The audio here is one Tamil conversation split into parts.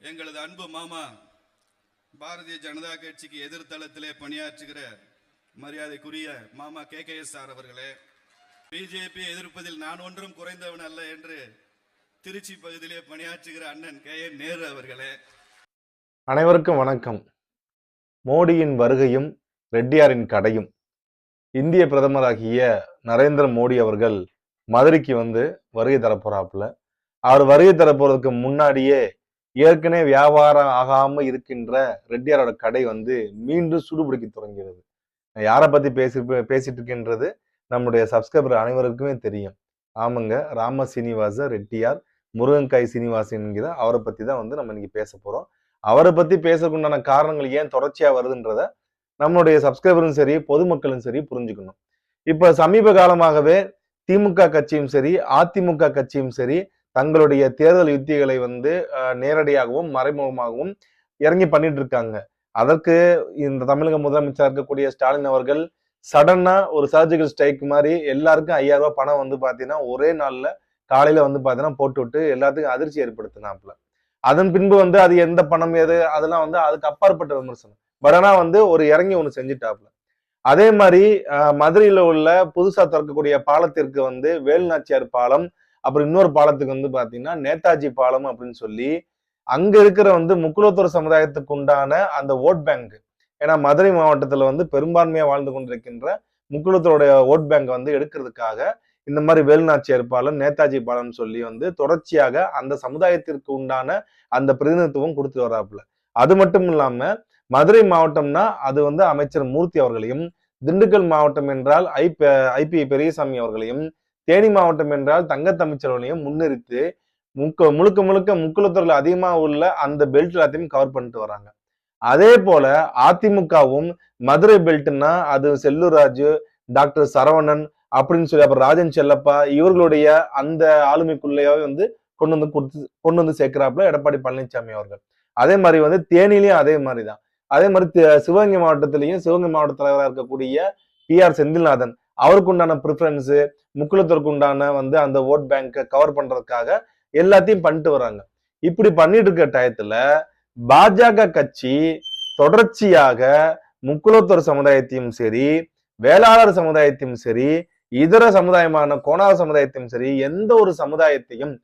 எங்களது அன்பு மாமா பாரதிய ஜனதா கட்சிக்கு எதிர்த்தளத்திலே பணியாற்றுகிற மரியாதைக்குரிய மாமா KKS சார் அவர்களே, பிஜேபி எதிர்ப்பதில் நான் ஒன்றும் குறைந்தவன் அல்ல என்று திருச்சி பகுதியிலே பணியாற்றுகிற அண்ணன் KN நேரு அவர்களே, அனைவருக்கும் வணக்கம். மோடியின் வருகையும் ரெட்டியாரின் கடையும். இந்திய பிரதமராகிய நரேந்திர மோடி அவர்கள் மதுரைக்கு வருகை தரப்போறாப்புல. அவர் வருகை தரப்போறதுக்கு முன்னாடியே ஏற்கனவே வியாபாரம் ஆகாம இருக்கின்ற ரெட்டியாரோட கடை மீண்டும் சூடுபிடிக்க தொடங்கிறது. யாரை பத்தி பேசிட்டு இருக்கின்றது நம்முடைய சப்ஸ்கிரைபர் அனைவருக்குமே தெரியும். ஆமாங்க, ராம சீனிவாச ரெட்டியார் முருகன்காய் சீனிவாசன் என்கிற அவரை பத்தி தான் நம்ம இன்னைக்கு பேச போறோம். அவரை பத்தி பேசக்குண்டான காரணங்கள் ஏன் தொடர்ச்சியா வருதுன்றத நம்மளுடைய சப்ஸ்கிரைபரும் சரி பொதுமக்களும் சரி புரிஞ்சுக்கணும். இப்ப சமீப காலமாகவே திமுக கட்சியும் சரி அதிமுக கட்சியும் சரி தங்களுடைய தேர்தல் யுத்திகளை நேரடியாகவும் மறைமுகமாகவும் இறங்கி பண்ணிட்டு இருக்காங்க. அதற்கு இந்த தமிழக முதலமைச்சர் இருக்கக்கூடிய ஸ்டாலின் அவர்கள் சடனா ஒரு சர்ஜிக்கல் ஸ்ட்ரைக் மாதிரி எல்லாருக்கும் 5000 ரூபாய் பணம் பாத்தீங்கன்னா ஒரே நாள்ல காலையில பாத்தீங்கன்னா போட்டு விட்டு எல்லாத்துக்கும் அதிர்ச்சி ஏற்படுத்தினாப்புல. அதன் பின்பு அது எந்த பணம் எது அதெல்லாம் அதுக்கு அப்பாற்பட்ட விமர்சனம். பட் ஆனா ஒரு இறங்கி ஒண்ணு செஞ்சுட்டாப்புல. அதே மாதிரி மதுரையில உள்ள புதுசா திறக்கக்கூடிய பாலத்திற்கு வேலுநாச்சியார் பாலம், அப்புறம் இன்னொரு பாலத்துக்கு பாத்தீங்கன்னா நேதாஜி பாலம் அப்படின்னு சொல்லி அங்க இருக்கிற முக்குலத்தோர் சமுதாயத்துக்கு உண்டான அந்த ஓட் பேங்க், ஏன்னா மதுரை மாவட்டத்துல பெரும்பான்மையா வாழ்ந்து கொண்டிருக்கின்ற முக்குலத்தோருடைய ஓட் பேங்க் எடுக்கிறதுக்காக இந்த மாதிரி வேலுநாச்சியார் பாலம் நேதாஜி பாலம் சொல்லி தொடர்ச்சியாக அந்த சமுதாயத்திற்கு உண்டான அந்த பிரதிநிதித்துவம் கொடுத்து வராப்புல. அது மட்டும் இல்லாம மதுரை மாவட்டம்னா அது அமைச்சர் மூர்த்தி அவர்களையும், திண்டுக்கல் மாவட்டம் என்றால் ஐபி பெரியசாமி அவர்களையும், தேனி மாவட்டம் என்றால் தங்கத்தமிச்சர் அவர்களையும் முன்னிறுத்தி முழுக்க முக்குலத்தூர்ல அதிகமா உள்ள அந்த பெல்ட் எல்லாத்தையும் கவர் பண்ணிட்டு வராங்க. அதே போல அதிமுகவும் மதுரை பெல்ட்னா அது செல்லூர் ராஜு, டாக்டர் சரவணன் அப்படின்னு சொல்லி அப்புறம் ராஜன் செல்லப்பா இவர்களுடைய அந்த ஆளுமைக்குள்ளேயே கொண்டு வந்து சேர்க்கிறாப்புல எடப்பாடி பழனிசாமி அவர்கள். அதே மாதிரி தேனிலையும் அதே மாதிரிதான். அதே மாதிரி சிவகங்கை மாவட்டத்திலையும் சிவகங்கை மாவட்ட தலைவராக இருக்கக்கூடிய PR செந்தில்நாதன் அவருக்கு உண்டான ப்ரிஃபரன்ஸ் முக்குலத்திற்கு உண்டான அந்த ஓட் பேங்கை கவர் பண்றதுக்காக எல்லாத்தையும் பண்ணிட்டு வராங்க. இப்படி பண்ணிட்டு இருக்க டயத்துல பாஜக கட்சி தொடர்ச்சியாக முக்குலத்தோர் சமுதாயத்தையும் சரி வேளாளர் சமுதாயத்தையும் சரி இதர சமுதாயமான கோணார் சமுதாயத்தையும் சரி எந்த ஒரு சமுதாயத்தையும்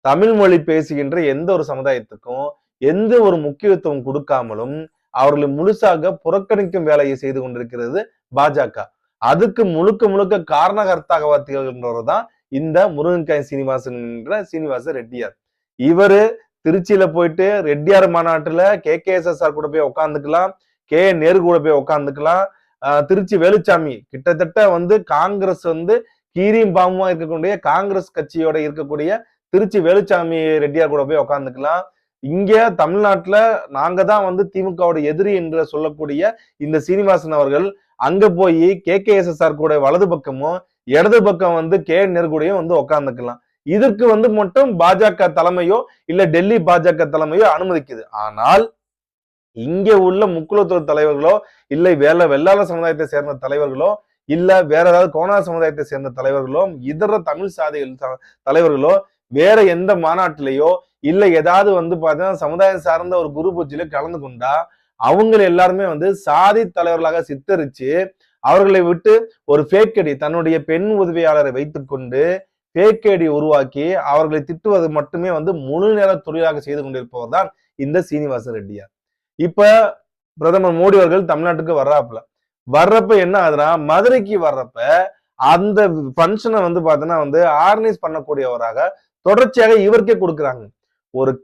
தமிழ் மொழி பேசுகின்ற எந்த ஒரு சமுதாயத்துக்கும் எந்த ஒரு முக்கியத்துவம் கொடுக்காமலும் அவர்களை முழுசாக புறக்கணிக்கும் வேலையை செய்து கொண்டிருக்கிறது பாஜக. அதுக்கு முழுக்க காரணகர்த்தாக திகழ்கின்றவர் இந்த முருகன்காய் சீனிவாசன் என்ற சீனிவாச ரெட்டியார். இவரு திருச்சியில போயிட்டு ரெட்டியார் மாநாட்டுல KKSSR கூட போய் உட்காந்துக்கலாம், KN நேரு கூட போய் உட்காந்துக்கலாம். திருச்சி வேலுச்சாமி கிட்டத்தட்ட காங்கிரஸ் கீரியும் பாம்புமா இருக்கக்கூடிய காங்கிரஸ் கட்சியோட இருக்கக்கூடிய திருச்சி வேலுச்சாமி ரெட்டியார் கூட போய் உட்காந்துக்கலாம். இங்க தமிழ்நாட்டுல நாங்க தான் திமுகவோட எதிரி என்று சொல்லக்கூடிய இந்த சீனிவாசன் அவர்கள் அங்க போய் KKSSR கூட வலது பக்கமும் இடது பக்கம் KN நேரு கூடயும் உட்காந்துக்கலாம். இதற்கு மட்டும் பாஜக தலைமையோ இல்ல டெல்லி பாஜக தலைமையோ அனுமதிக்குது. ஆனால் இங்க உள்ள முக்குலத்தோர் தலைவர்களோ இல்லை வெள்ளாள சமுதாயத்தை சேர்ந்த தலைவர்களோ இல்ல வேற ஏதாவது கோணார் சமுதாயத்தை சேர்ந்த தலைவர்களோ இதர தமிழ் சாதிகள் தலைவர்களோ வேற எந்த மாநாட்டிலேயோ இல்ல ஏதாவது பாத்தீங்கன்னா சமுதாயம் சார்ந்த ஒரு குரு பூஜையில கலந்து கொண்டா அவங்க எல்லாருமே சாதி தலைவர்களாக சித்தரிச்சு அவர்களை விட்டு ஒரு ஃபேக் ஐடி தன்னுடைய பெண் உதவியாளரை வைத்துக்கொண்டு ஃபேக் ஐடி உருவாக்கி அவர்களை திட்டுவது மட்டுமே முழு நேர தொழிலாக செய்து கொண்டிருப்பவர் தான் இந்த சீனிவாச ரெட்டியார். இப்ப பிரதமர் மோடி அவர்கள் தமிழ்நாட்டுக்கு வர்றப்ப என்ன ஆகுதுன்னா மதுரைக்கு வர்றப்ப அந்த பங்கனை பாத்தீங்கன்னா ஆர்கனைஸ் பண்ணக்கூடியவராக தொடர்ச்சியாக இவருக்கே கொடுக்குறாங்க. ஒரு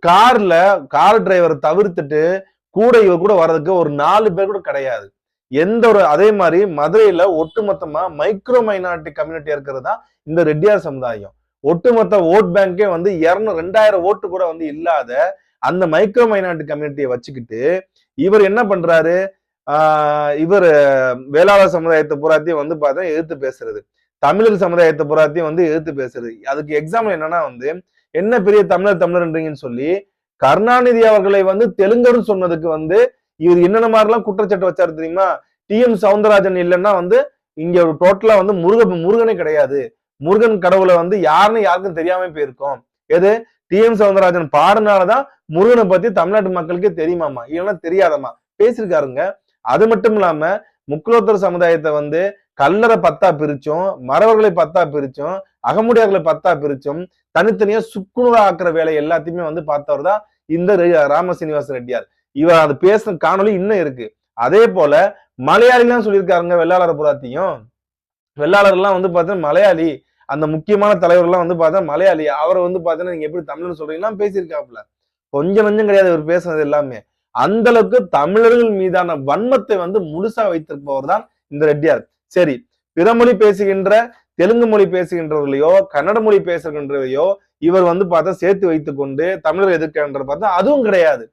கார் டிரைவர் தவிர்த்துட்டு இவர் கூட வர்றதுக்கு ஒரு 4 பேர் கூட கிடையாது. அதே மாதிரி மதுரையில ஒட்டுமொத்தமா மைக்ரோ மைனாரிட்டி கம்யூனிட்டி இருக்கிறது தான் இந்த ரெட்டியார் சமுதாயம். ஒட்டுமொத்த ஓட் பேங்கே 2000 ஓட்டு கூட இல்லாத அந்த மைக்ரோ மைனாரிட்டி கம்யூனிட்டியை வச்சுக்கிட்டு இவர் என்ன பண்றாரு, இவர் வேளாளர் சமுதாயத்தை புறாத்தையும் பார்த்தா எதிர்த்து பேசுறது, தமிழர் சமுதாயத்தை புறாத்தையும் எதிர்த்து பேசுறது. அதுக்கு எக்ஸாம்பிள் என்னன்னா என்ன பெரிய தமிழர்ன்றீங்கன்னு சொல்லி கருணாநிதி அவர்களை தெலுங்கர்னு சொன்னதுக்கு இவர் என்னென்ன மாதிரிலாம் குற்றச்சாட்டு வச்சாரு தெரியுமா? TM சவுந்தரராஜன் இல்லைன்னா இங்க டோட்டலா முருகனே கிடையாது, முருகன் கடவுளை யாருன்னு யாருக்கும் தெரியாம போயிருக்கோம். எது TM சௌந்தரராஜன் பாடினாலதான் முருகனை பத்தி தமிழ்நாட்டு மக்களுக்கே தெரியுமாமா, இல்லைன்னா தெரியாதமா பேசியிருக்காருங்க. அது மட்டும் இல்லாம முக்குலத்தோர் சமுதாயத்தை வந்து கல்லறை 10ஆ பிரிச்சும், மறவர்களை 10ஆ பிரிச்சும், அகமுடையார்களை 10ஆ பிரிச்சும் தனித்தனியா சுக்குநூறா ஆக்குற வேலை எல்லாத்தையுமே வந்து பார்த்தவர் தான் இந்த ராம சீனிவாச ரெட்டியார். இவர் அது பேசின காணொலி இன்னும் இருக்கு. அதே போல மலையாளிலாம் சொல்லியிருக்காருங்க வெள்ளாளர் புறாத்தையும். வெள்ளாளர் எல்லாம் வந்து பார்த்தீங்கன்னா மலையாளி, அந்த முக்கியமான தலைவர்கள்லாம் வந்து பார்த்தா மலையாளி, அவரை வந்து பார்த்தீங்கன்னா நீங்க எப்படி தமிழ்னு சொல்றீங்கன்னா பேசியிருக்காப்புல. கொஞ்சம் நஞ்சம் கிடையாது இவர் பேசுனது எல்லாமே. அந்த அளவுக்கு தமிழர்கள் மீதான வன்மத்தை வந்து முழுசா வைத்திருப்பவர் தான் இந்த ரெட்டியார். சரி, பிற மொழி பேசுகின்ற தெலுங்கு மொழி பேசுகின்றவர்களையோ கன்னட மொழி பேசுகின்றவையோ இவர் வந்து பார்த்தா சேர்த்து வைத்துக் கொண்டு தமிழர் எதிர்க்கின்ற பார்த்தா அதுவும் கிடையாது.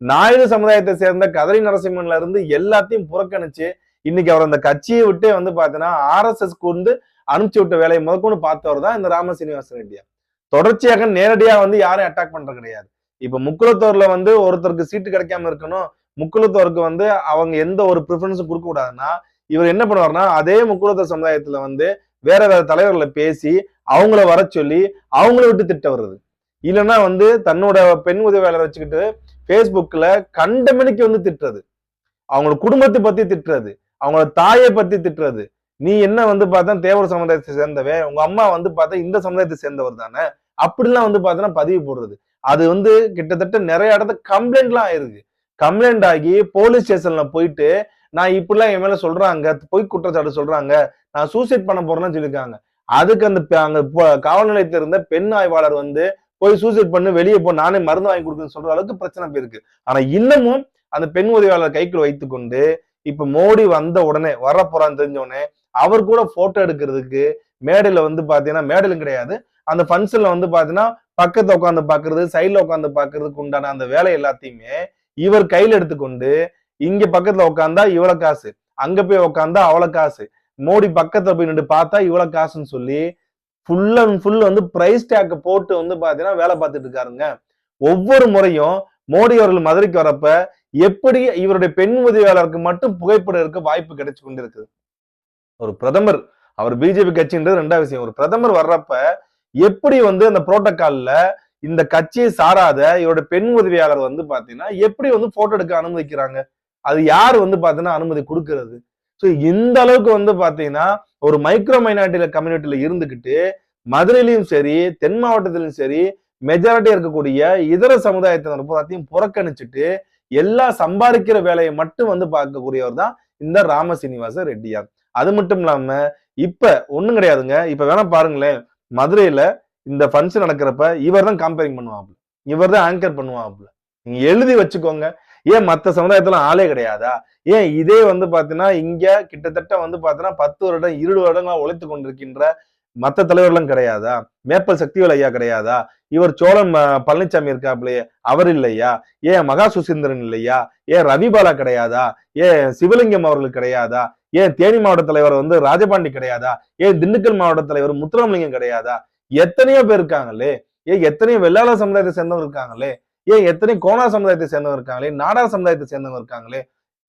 நாயுடு சமுதாயத்தை சேர்ந்த கதரி நரசிம்மன்ல இருந்து எல்லாத்தையும் புறக்கணிச்சு இன்னைக்கு அவர் அந்த கட்சியை விட்டே வந்து பாத்தீங்கன்னா RSS கூர்ந்து அனுப்பிச்சு விட்ட வேலையை முதற்கொண்டு பார்த்தவர் தான் இந்த ராம சீனிவாச ரெட்டியார். தொடர்ச்சியாக நேரடியா வந்து யாரையும் அட்டாக் பண்றது கிடையாது. இப்ப முக்குலத்தோர்ல வந்து ஒருத்தருக்கு சீட்டு கிடைக்காம இருக்கணும், முக்குலத்தோருக்கு வந்து அவங்க எந்த ஒரு ப்ரிஃபரன்ஸும் கொடுக்க கூடாதுன்னா இவர் என்ன பண்ணுவார்னா அதே முக்குலத்தோர் சமுதாயத்துல வந்து வேற வேற தலைவர்களை பேசி அவங்கள வர சொல்லி அவங்கள விட்டு திட்ட வருது. இல்லைன்னா வந்து தன்னோட பெண் உதவியாளர் வச்சுக்கிட்டு Facebookல கண்டமணிக்கு வந்து திட்டுறது, அவங்களோட குடும்பத்தை பத்தி திட்டுறது, அவங்களோட தாயை பத்தி திட்டுறது. நீ என்ன வந்து பார்த்தா தேவர் சமுதாயத்தை சேர்ந்தவே, உங்க அம்மா வந்து பார்த்தா இந்த சமுதாயத்தை சேர்ந்தவர் தானே, அப்படிலாம் வந்து பார்த்தீங்கன்னா பதிவு போடுறது. அது வந்து கிட்டத்தட்ட நிறைய இடத்துல கம்ப்ளைண்ட்லாம் ஆயிருக்கு. கம்ப்ளைண்ட் ஆகி போலீஸ் ஸ்டேஷன்ல போயிட்டு நான் இப்படிலாம் என் மேல சொல்றாங்க, பொய் குற்றச்சாட்டு சொல்றாங்க, நான் சூசைட் பண்ண போறேன்னு சொல்லியிருக்காங்க. அதுக்கு அந்த அங்க காவல் நிலையத்தில் இருந்த பெண் ஆய்வாளர் வந்து போய் சூசைட் பண்ணு வெளியே போ நானே மருந்து வாங்கி கொடுக்குன்னு சொல்ற அளவுக்கு பிரச்சனை போயிருக்கு. ஆனா இன்னமும் அந்த பெண் உதவியாளர் கைக்குள்ள வைத்துக்கொண்டு இப்ப மோடி வந்த உடனே வரப்போறான்னு தெரிஞ்ச உடனே அவர் கூட போட்டோ எடுக்கிறதுக்கு மேடையில வந்து பாத்தீங்கன்னா மேடையிலும் கிடையாது, அந்த ஃபங்க்ஷன்ல வந்து பாத்தீங்கன்னா பக்கத்துல உட்காந்து பாக்குறது சைட்ல உட்காந்து பாக்குறதுக்கு உண்டான அந்த வேலை எல்லாத்தையுமே இவர் கையில எடுத்துக்கொண்டு இங்க பக்கத்துல உட்காந்தா இவ்வளவு காசு, அங்க போய் உட்காந்தா அவ்வளவு காசு, மோடி பக்கத்துல போய் நின்று பார்த்தா இவ்வளவு காசுன்னு சொல்லி ஃபுல் அண்ட் ஃபுல் வந்து பிரைஸ் டேக் போட்டு வந்து பாத்தீங்கன்னா வேலை பார்த்துட்டு இருக்காருங்க. ஒவ்வொரு முறையும் மோடி அவர்கள் மதுரைக்கு வரப்ப எப்படி இவருடைய பெண் உதவியாளருக்கு மட்டும் புகைப்படம் இருக்க வாய்ப்பு கிடைச்சு கொண்டிருக்கு. ஒரு பிரதமர், அவர் பிஜேபி கட்சின்றது ரெண்டாவது விஷயம். ஒரு பிரதமர் வர்றப்ப எப்படி வந்து அந்த புரோட்டோகால்ல இந்த கட்சியை சாராத இவருடைய பெண் உதவியாளர் வந்து பாத்தீங்கன்னா எப்படி வந்து போட்டோ எடுக்க அனுமதிக்கிறாங்க, அது யார் வந்து பாத்தீங்கன்னா அனுமதி கொடுக்கிறது? சோ இந்த அளவுக்கு வந்து பாத்தீங்கன்னா ஒரு மைக்ரோ மைனாரிட்டி கம்யூனிட்டியில இருந்துகிட்டு மதுரையிலும் சரி தென் மாவட்டத்திலும் சரி மெஜாரிட்டியா இருக்கக்கூடிய இதர சமுதாயத்தினர் பூராத்தையும் புறக்கணிச்சுட்டு எல்லா சம்பாதிக்கிற வேலையை மட்டும் வந்து பார்க்கக்கூடியவர் தான் இந்த ராம சீனிவாச ரெட்டியார். அது மட்டும் இல்லாம இப்ப ஒண்ணும் கிடையாதுங்க. இப்ப வேணா பாருங்களேன், மதுரையில இந்த ஃபங்க்ஷன் நடக்கிறப்ப இவர் தான் காம்பேரிங் பண்ணுவாப்ல, இவர் தான் ஆங்கர் பண்ணுவாப்ல. நீங்க எழுதி வச்சுக்கோங்க. ஏன் மத்த சமுதாயத்துல ஆளே கிடையாதா? ஏன் இதே வந்து பாத்தீங்கன்னா இங்க கிட்டத்தட்ட வந்து பாத்தீங்கன்னா 10 வருடம் 20 வருடங்களா உழைத்து கொண்டிருக்கின்ற மத்த தலைவர்களும் கிடையாதா? மேப்பல் சக்திவேல் ஐயா கிடையாதா? இவர் சோழன் பழனிசாமி இருக்காப்லையே அவர் இல்லையா? ஏன் மகா சுசீந்திரன் இல்லையா? ஏன் ரவிபாலா கிடையாதா? ஏன் சிவலிங்கம் அவர்களுக்கு கிடையாதா? ஏன் தேனி மாவட்ட தலைவர் வந்து ராஜபாண்டி கிடையாதா? ஏன் திண்டுக்கல் மாவட்ட தலைவர் முத்துராமலிங்கம் கிடையாதா? எத்தனையோ பேர் இருக்காங்களே. ஏன் எத்தனையோ வெள்ளாளர் சமுதாயத்தை சேர்ந்தவங்க இருக்காங்களே. ஏன் எத்தனை கோணா சமுதாயத்தை சேர்ந்தவங்க இருக்காங்களே, நாடார் சமுதாயத்தை சேர்ந்தவங்க இருக்காங்களே,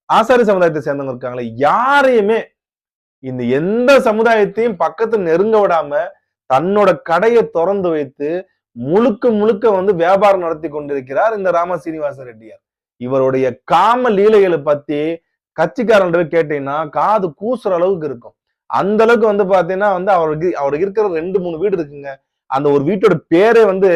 ஆசாரி சமுதாயத்தை சேர்ந்தவங்க இருக்காங்களே, யாரையுமே இந்த எந்த சமுதாயத்தையும் பக்கத்துல நெருங்க விடாம தன்னோட கடையை திறந்து வைத்து முழுக்க முழுக்க வந்து வியாபாரம் நடத்தி கொண்டிருக்கிறார் இந்த ராம சீனிவாச ரெட்டியார். இவருடைய காம லீலைகளை பத்தி கட்சிக்காரன் கேட்டீங்கன்னா காது கூசுற அளவுக்கு இருக்கும். அந்த அளவுக்கு வந்து பாத்தீங்கன்னா வந்து அவருக்கு இருக்கிற 2-3 வீடு இருக்குங்க. அந்த ஒரு வீட்டோட பேரே வந்து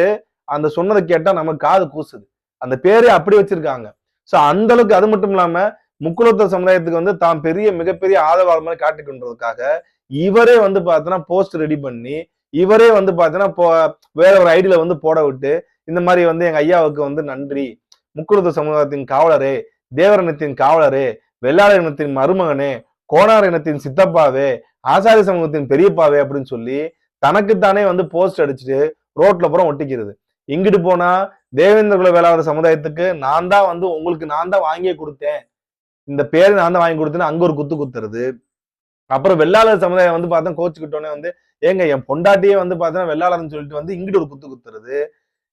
அந்த சொன்னதை கேட்டா நமக்கு காது கூசுது. அந்த பேரே அப்படி வச்சிருக்காங்க. சோ அந்த அளவுக்கு. அது மட்டும் இல்லாம முக்குலத்தோர் சமுதாயத்துக்கு வந்து தான் மிகப்பெரிய ஆதரவாளர் மாதிரி காட்டிக் கொண்டதுக்காக இவரே வந்து பாத்தீங்கன்னா போஸ்ட் ரெடி பண்ணி இவரே வந்து பாத்தீங்கன்னா வேற ஒரு ஐடியில வந்து போட விட்டு இந்த மாதிரி வந்து எங்க ஐயாவுக்கு வந்து நன்றி, முக்குலத்தோர் சமுதாயத்தின் காவலரே, தேவர் இனத்தின் காவலரே, வெள்ளாளர் இனத்தின் மருமகனே, கோணார் இனத்தின் சித்தப்பாவே, ஆசாரி சமூகத்தின் பெரியப்பாவே அப்படின்னு சொல்லி தனக்குத்தானே வந்து போஸ்ட் அடிச்சுட்டு ரோட்ல புறம் ஒட்டிக்கிறது. இங்கிட்டு போனா தேவேந்திர குல வேளாளர் சமுதாயத்துக்கு நான் தான் வந்து உங்களுக்கு நான் தான் வாங்கியே கொடுத்தேன், இந்த பேரை நான் தான் வாங்கி கொடுத்தேன்னு அங்க ஒரு குத்து குத்துறது. அப்புறம் வெள்ளாளர் சமுதாயம் வந்து பார்த்தா கோச்சுக்கிட்டோன்னே வந்து ஏங்க என் பொண்டாட்டியே வந்து பார்த்தீங்கன்னா வெள்ளாளர்னு சொல்லிட்டு வந்து இங்கிட்டு ஒரு குத்து குத்துறது.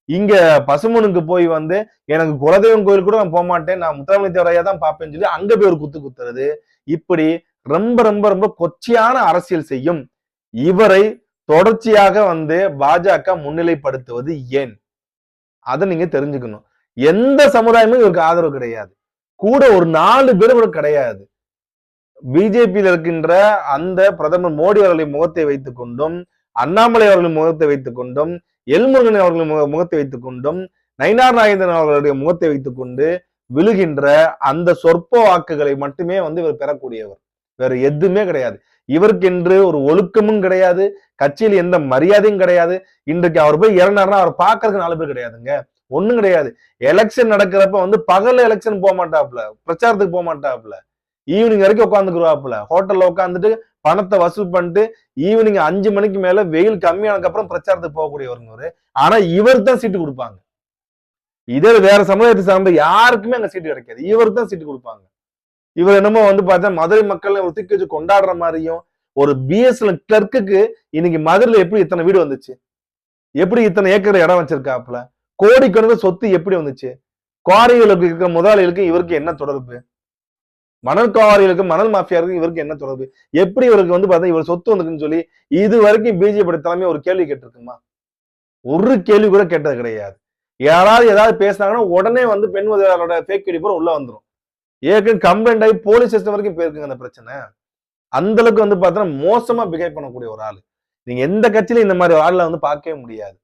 இங்க பசுமனுக்கு போய் வந்து எனக்கு குலதெய்வம் கோயில் கூட நான் போக மாட்டேன், நான் முத்துராமலிங்க தேவரையா தான் பார்ப்பேன்னு சொல்லி அங்க போய் ஒரு குத்து குத்துறது. இப்படி ரொம்ப ரொம்ப ரொம்ப கொச்சையான அரசியல் செய்யும் இவரை தொடர்ச்சியாக வந்து பாஜக முன்னிலைப்படுத்துவது ஏன்? அதை நீங்க தெரிஞ்சுக்கணும். எந்த சமுதாயமும் இவருக்கு ஆதரவு கிடையாது. கூட ஒரு 4 பேர் கூட கிடையாது. பிஜேபியில் இருக்கின்ற அந்த பிரதமர் மோடி அவர்களின் முகத்தை வைத்துக் கொண்டும், அண்ணாமலை அவர்களின் முகத்தை வைத்துக் கொண்டும், எல்முருகன் அவர்களின் முகத்தை வைத்துக் கொண்டும், நயினார் நாகேந்திரன் அவர்களுடைய முகத்தை வைத்துக் கொண்டு விழுகின்ற அந்த சொற்ப வாக்குகளை மட்டுமே இவர் பெறக்கூடியவர். வேற எதுவுமே கிடையாது. இவருக்கென்று ஒரு ஒழுக்கமும் கிடையாது, கட்சியில் எந்த மரியாதையும் கிடையாது. இன்றைக்கு அவர் போய் இறந்தாருன்னா அவர் பார்க்கறதுக்கு 4 பேர் கிடையாதுங்க, ஒண்ணும் கிடையாது. எலெக்ஷன் நடக்கிறப்ப பகல்ல எலெக்ஷன் போக மாட்டாப்ல, பிரச்சாரத்துக்கு போக மாட்டாப்ல, ஈவினிங் வரைக்கும் உட்காந்துக்குருவாப்புல. ஹோட்டல்ல உட்காந்துட்டு பணத்தை வசூல் பண்ணிட்டு ஈவினிங் 5 மணிக்கு மேல வெயில் கம்மியானதுக்கு அப்புறம் பிரச்சாரத்துக்கு போகக்கூடியவருங்க. ஆனா இவருக்கு தான் சீட்டு கொடுப்பாங்க. இதே வேற சமுதாயத்தை சார்ந்த யாருக்குமே அங்க சீட்டு கிடைக்காது, இவருக்கு தான் சீட்டு கொடுப்பாங்க. இவர் என்னமோ பார்த்தா மதுரை மக்கள் தூக்கி வச்சு கொண்டாடுற மாதிரியும், ஒரு பிஎஸ்எல் கிளர்க்குக்கு இன்னைக்கு மதுரையில எப்படி இத்தனை வீடு வந்துச்சு, எப்படி இத்தனை ஏக்கர் இடம் வச்சிருக்காப்புல, கோடிக்கணக்கில் சொத்து எப்படி வந்துச்சு, குவாரிகளுக்கு இருக்கிற முதலாளிகளுக்கு இவருக்கு என்ன தொடர்பு, மணல் குவாரிகளுக்கு மணல் மாஃபியாருக்கு இவருக்கு என்ன தொடர்பு, எப்படி இவருக்கு பார்த்தா இவர் சொத்து வந்துக்குன்னு சொல்லி இது வரைக்கும் பிஜேபி தலைமை ஒரு கேள்வி கேட்டிருக்குமா? ஒரு கேள்வி கூட கேட்டது கிடையாது. யாராவது ஏதாவது பேசினாங்கன்னா உடனே பெண் உதவியாளரோட ஃபேக் ஐடி பூரா உள்ள வந்துடும். ஏற்கனவே கம்ப்ளைண்ட் ஆகி போலீஸ் ஸ்டேஷன் வரைக்கும் போயிருக்குங்க அந்த பிரச்சனை. அந்த அளவுக்கு பார்த்தோன்னா மோசமா பிஹேவ் பண்ணக்கூடிய ஒரு ஆளு. நீங்க எந்த கட்சியிலும் இந்த மாதிரி ஒரு ஆள்ல பார்க்கவே முடியாது.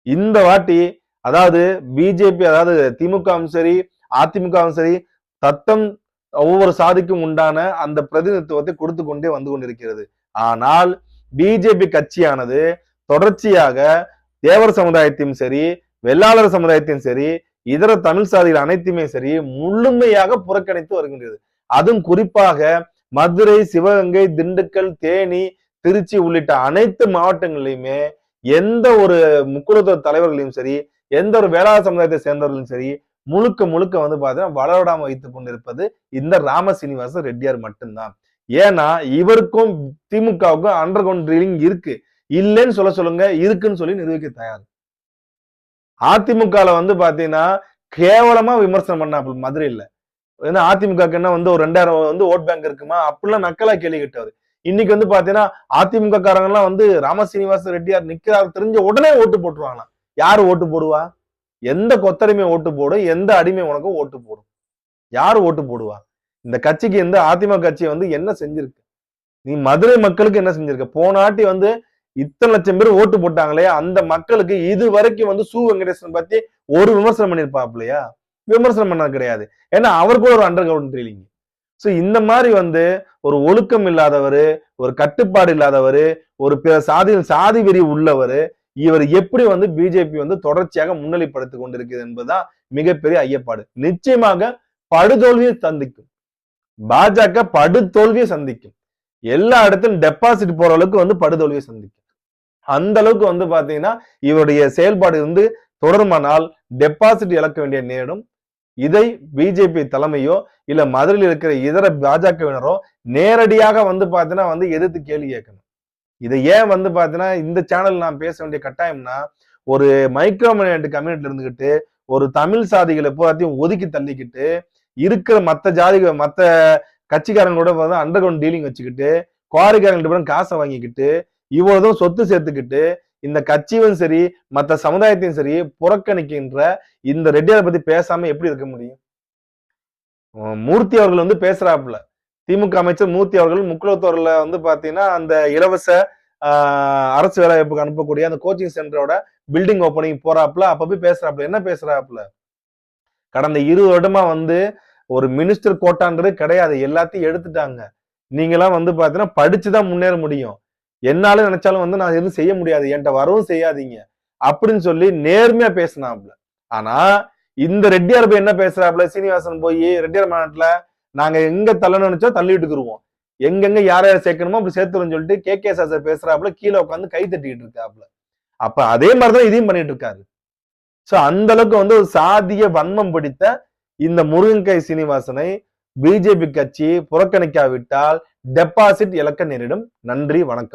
இந்த வாட்டி அதாவது பிஜேபி, அதாவது திமுகவும் சரி அதிமுகவும் சரி, தத்தம் ஒவ்வொரு சாதிக்கும் உண்டான அந்த பிரதிநிதித்துவத்தை கொடுத்து கொண்டே வந்து கொண்டிருக்கிறது. ஆனால் பிஜேபி கட்சியானது தொடர்ச்சியாக தேவர் சமுதாயத்தையும் சரி, வெள்ளாளர் சமுதாயத்தையும் சரி, இதர தமிழ் சாதிகள் அனைத்துமே சரி முழுமையாக புறக்கணித்து வருகின்றது. அதுவும் குறிப்பாக மதுரை, சிவகங்கை, திண்டுக்கல், தேனி, திருச்சி உள்ளிட்ட அனைத்து மாவட்டங்களிலுமே எந்த ஒரு முக்குலத்துவ தலைவர்களையும் சரி, எந்த ஒரு வேளாண் சமுதாயத்தை சேர்ந்தவர்களும் சரி முழுக்க முழுக்க பாத்தீங்கன்னா வளவிடாம வைத்துக் கொண்டிருப்பது இந்த ராம சீனிவாச ரெட்டியார் மட்டும்தான். ஏன்னா இவருக்கும் திமுகவுக்கும் அண்டர் கிரவுண்ட் ட்ரில்லிங் இருக்கு. இல்லைன்னு சொல்லுங்க, இருக்குன்னு சொல்லி நிரூபிக்க தயார். அதிமுக பாத்தீங்கன்னா கேவலமா விமர்சனம் பண்ணாப்புல மதுரையில. ஏன்னா அதிமுக என்ன ஒரு 2000 ஓட் பேங்க் இருக்குமா அப்படிலாம் நக்கலா கேள்வி கேட்டவர். இன்னைக்கு பாத்தீங்கன்னா அதிமுக காரங்க எல்லாம் ராம சீனிவாச ரெட்டியார் நிக்கிறார் தெரிஞ்ச உடனே ஓட்டு போட்டுருவாங்களாம். யாரு ஓட்டு போடுவா? எந்த கொத்தடிமை ஓட்டு போடும், எந்த அடிமை உனக்கும் ஓட்டு போடும்? யாரு ஓட்டு போடுவா? இந்த கட்சிக்கு அதிமுக கட்சி என்ன செஞ்சிருக்கு? நீ மதுரை மக்களுக்கு என்ன செஞ்சிருக்க? போன ஆட்டி இத்தனை லட்சம் பேர் ஓட்டு போட்டாங்களே, அந்த மக்களுக்கு இது வரைக்கும் சு வெங்கடேசன் பத்தி ஒரு விமர்சனம் பண்ணிருப்பாப்லையா? விமர்சனம் பண்ணது கிடையாது. ஏன்னா அவருக்கு ஒரு அண்டர் கிரவுண்ட் ட்ரில்லிங். சோ இந்த மாதிரி ஒரு ஒழுக்கம் இல்லாதவரு, ஒரு கட்டுப்பாடு இல்லாதவரு, ஒரு சாதி வெறி உள்ளவரு, இவர் எப்படி பிஜேபி தொடர்ச்சியாக முன்னிலைப்படுத்திக் கொண்டிருக்கிறது என்பதுதான் மிகப்பெரிய ஐயப்பாடு. நிச்சயமாக படுதோல்வியை சந்திக்கும். பாஜக படுதோல்வியை சந்திக்கும். எல்லா இடத்திலும் டெபாசிட் போற அளவுக்கு படுதோல்வியை சந்திக்கும். அந்த அளவுக்கு பாத்தீங்கன்னா இவருடைய செயல்பாடு தொடருமானால் டெபாசிட் இழக்க வேண்டிய நேரம். இதை பிஜேபி தலைமையோ இல்ல மதுரையில் இருக்கிற இதர பாஜகவினரோ நேரடியாக பாத்தீங்கன்னா எதிர்த்து கேள்வி கேட்கணும். இதை ஏன் பாத்தீங்கன்னா இந்த சேனல் நான் பேச வேண்டிய கட்டாயம்னா, ஒரு மைக்ரோ மைனாரிட்டி கம்யூனிட்டில இருந்துகிட்டு ஒரு தமிழ் சாதிகளை எல்லாத்தையும் ஒதுக்கி தள்ளிக்கிட்டு இருக்கிற மத்த ஜாதிகள் மத்த கட்சிக்காரங்களோட அண்டர் கிரவுண்ட் டீலிங் வச்சுக்கிட்டு குவாரிக்காரங்க காசை வாங்கிக்கிட்டு இவ்வளவுதான் சொத்து சேர்த்துக்கிட்டு இந்த கட்சியும் சரி மத்த சமுதாயத்தையும் சரி புறக்கணிக்கின்ற இந்த ரெட்டியாரை பத்தி பேசாம எப்படி இருக்க முடியும்? மூர்த்தி அவர்கள் பேசுறாப்புல, திமுக அமைச்சர் மூர்த்தி அவர்கள் முக்குலத்தோர்ல பாத்தீங்கன்னா அந்த இலவச அரசு வேலைவாய்ப்புக்கு அனுப்பக்கூடிய அந்த கோச்சிங் சென்டரோட பில்டிங் ஓப்பனிங் போறாப்புல. அப்ப போய் பேசுறாப்புல. என்ன பேசுறாப்புல? கடந்த 20 வருடமா ஒரு மினிஸ்டர் கோட்டான்றது கிடையாது, எல்லாத்தையும் எடுத்துட்டாங்க. நீங்களாம் பாத்தீங்கன்னா படிச்சுதான் முன்னேற முடியும், என்னால நினைச்சாலும் நான் எதுவும் செய்ய முடியாது, என்கிட்ட வரவும் செய்யாதீங்க அப்படின்னு சொல்லி நேர்மையா பேசினாப்ல. ஆனா இந்த ரெட்டியார் போய் என்ன பேசுறாப்புல? சீனிவாசன் போய் ரெட்டியார் மாநாட்டுல நாங்க எங்க தள்ளணும்னு நினைச்சோ தள்ளிட்டுக்குருவோம், எங்கெங்க யார யார சேர்க்கணுமோ அப்படி சேர்த்துருன்னு சொல்லிட்டு கே சார் பேசுறாப்புல. கீழே உட்காந்து கை தட்டிக்கிட்டு இருக்காப்புல. அப்ப அதே மாதிரிதான் இதையும் பண்ணிட்டு இருக்காரு. சோ அந்த அளவுக்கு ஒரு சாதிய வன்மம் பிடித்த இந்த முருகன்கை சீனிவாசனை பிஜேபி கட்சி புறக்கணிக்காவிட்டால் டெபாசிட் இழக்க நேரிடும். நன்றி, வணக்கம்.